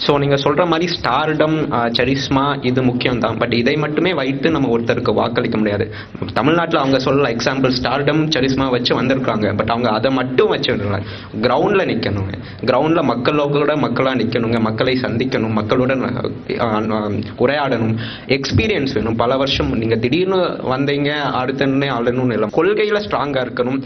So நீங்கள் சொல்கிற மாதிரி ஸ்டார்டம், சரிஸ்மா இது முக்கியம் தான். பட் இதை மட்டுமே வைத்து நம்ம ஒருத்தருக்கு வாக்களிக்க முடியாது. தமிழ்நாட்டில் அவங்க சொல்லலாம் எக்ஸாம்பிள் ஸ்டார்டம் சரிஸ்மா வச்சு வந்திருக்காங்க. பட் அவங்க அதை மட்டும் வச்சு விடல, கிரவுண்டில் நிற்கணுங்க. கிரவுண்டில் மக்களோட மக்களாக நிற்கணுங்க, மக்களை சந்திக்கணும், மக்களுடன் உரையாடணும், எக்ஸ்பீரியன்ஸ் வேணும். பல வருஷம் நீங்கள் திடீர்னு வந்தீங்க அடுத்தன்னே ஆளணும்னு இல்லை, கொள்கையில் ஸ்ட்ராங்காக இருக்கணும்,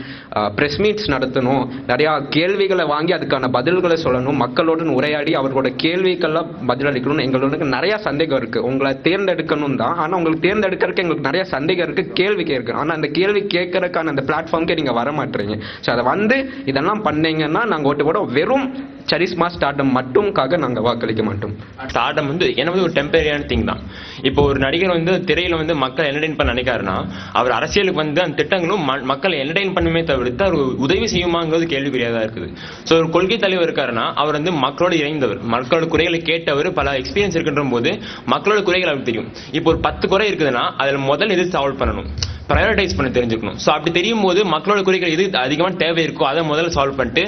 ப்ரெஸ் மீட்ஸ் நடத்தணும், நிறையா கேள்விகளை வாங்கி அதுக்கான பதில்களை சொல்லணும், மக்களுடன் உரையாடி அவர்களோட கேள்விக்கெல்லாம் பதிலளிக்கணும். எங்களுக்கு நிறைய சந்தேகம் இருக்கு, உங்களை தேர்ந்தெடுக்கணும் தான். ஆனால் உங்களுக்கு தேர்ந்தெடுக்கிறதுக்கு எங்களுக்கு நிறைய சந்தேகம் இருக்கு, கேள்வி கேட்கு. ஆனால் அந்த கேள்வி கேட்கறதுக்கான அந்த பிளாட்ஃபார்ம்க்கே நீங்க வர மாட்டீங்க. ஸோ அதை வந்து இதெல்லாம் பண்ணீங்கன்னா நாங்கள் ஓட்டு போட வெறும் சரிஸ்மா ஸ்டார்டம் மட்டும்காக நாங்கள் வாக்களிக்க மாட்டோம். ஸ்டார்டம் வந்து என்ன ஒரு டெம்பரரியான திங் தான். இப்போ ஒரு நடிகர் வந்து திரையில வந்து மக்கள் என்டர்டெயின் பண்ண நினைக்காருன்னா அவர் அரசியலுக்கு வந்து அந்த திட்டங்களும் மக்களை என்டர்டெயின் பண்ணுமே தவிர்த்து அவர் உதவி செய்யுமாங்கிறது கேள்விக்குறியாக தான் இருக்குது. ஸோ ஒரு கொள்கை தலைவர் இருக்காருன்னா அவர் வந்து மக்களோட இணைந்தவர், மக்களோட குறைகளை கேட்டவர், பல எக்ஸ்பீரியன்ஸ் இருக்கின்ற போது மக்களோட குறைகள் அவருக்கு தெரியும். இப்போ ஒரு 10 குறை இருக்குதுன்னா அதில் முதல் எது சால்வ் பண்ணணும், ப்ரையாரிட்டைஸ் பண்ண தெரிஞ்சுக்கணும். ஸோ அப்படி தெரியும் போது மக்களோட குறைகள் எது அதிகமாக தேவை இருக்கோ அதை முதல்ல சால்வ் பண்ணிட்டு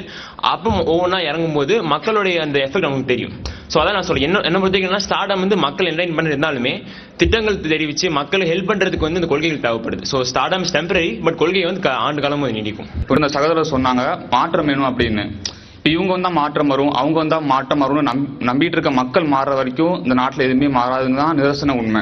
அப்போ ஒவ்வொன்றா இறங்கும் போது மக்களுடைய அந்த எஃபெக்ட் நமக்கு தெரியும். ஸோ அதான் நான் சொல்றேன், என்ன பொறுத்தவரைக்கும் ஸ்டார்டம் வந்து மக்கள் என்டர்டெயின் பண்ண இருந்தாலுமே திட்டங்கள் தெரிவித்து மக்களை ஹெல்ப் பண்றதுக்கு வந்து இந்த கொள்கைகள் தேவைப்படுது. ஸோ ஸ்டார்டம் டெம்பரரி, பட் கொள்கையை வந்து ஆண்டு காலமும் நீடிக்கும். இப்போ இந்த சகோதரர் சொன்னாங்க மாற்றம் வேணும் அப்படின்னு. இப்போ இவங்க வந்தா மாற்றம் வரும், அவங்க வந்தா மாற்றம் வரும்னு நம்பிட்டு இருக்க மக்கள் மாறுற வரைக்கும் இந்த நாட்டில் எதுவுமே மாறாதுன்னு தான் நிதர்சன உண்மை.